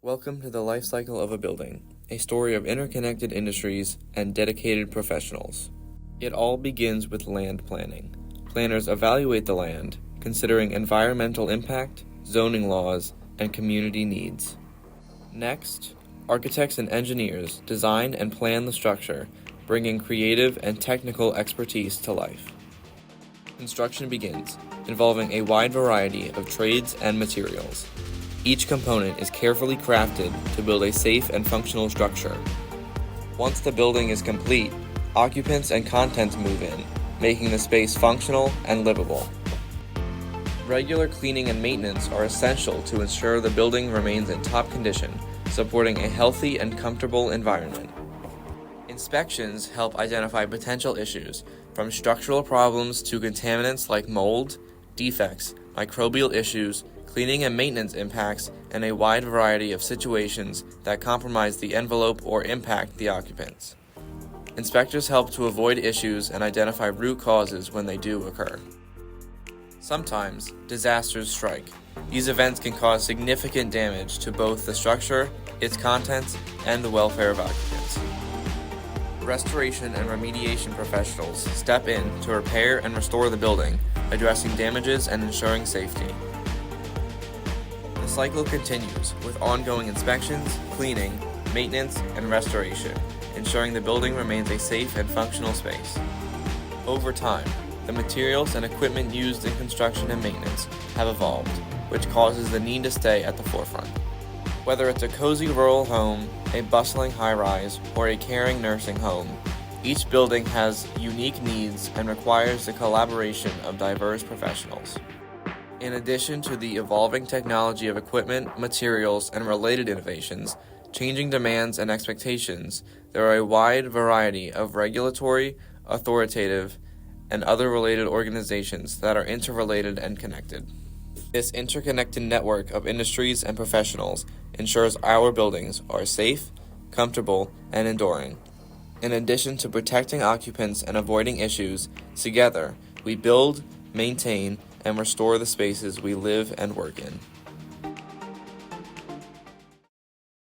Welcome to the life cycle of a building, a story of interconnected industries and dedicated professionals. It all begins with land planning. Planners evaluate the land, considering environmental impact, zoning laws, and community needs. Next, architects and engineers design and plan the structure, bringing creative and technical expertise to life. Construction begins, involving a wide variety of trades and materials. Each component is carefully crafted to build a safe and functional structure. Once the building is complete, occupants and contents move in, making the space functional and livable. Regular cleaning and maintenance are essential to ensure the building remains in top condition, supporting a healthy and comfortable environment. Inspections help identify potential issues, from structural problems to contaminants like mold, defects, microbial issues, cleaning and maintenance impacts, and a wide variety of situations that compromise the envelope or impact the occupants. Inspectors help to avoid issues and identify root causes when they do occur. Sometimes, disasters strike. These events can cause significant damage to both the structure, its contents, and the welfare of occupants. Restoration and remediation professionals step in to repair and restore the building, addressing damages and ensuring safety. The cycle continues with ongoing inspections, cleaning, maintenance, and restoration, ensuring the building remains a safe and functional space. Over time, the materials and equipment used in construction and maintenance have evolved, which causes the need to stay at the forefront. Whether it's a cozy rural home, a bustling high-rise, or a caring nursing home, each building has unique needs and requires the collaboration of diverse professionals. In addition to the evolving technology of equipment, materials, and related innovations, changing demands and expectations, there are a wide variety of regulatory, authoritative, and other related organizations that are interrelated and connected. This interconnected network of industries and professionals ensures our buildings are safe, comfortable, and enduring. In addition to protecting occupants and avoiding issues, together we build, maintain, and restore the spaces we live and work in.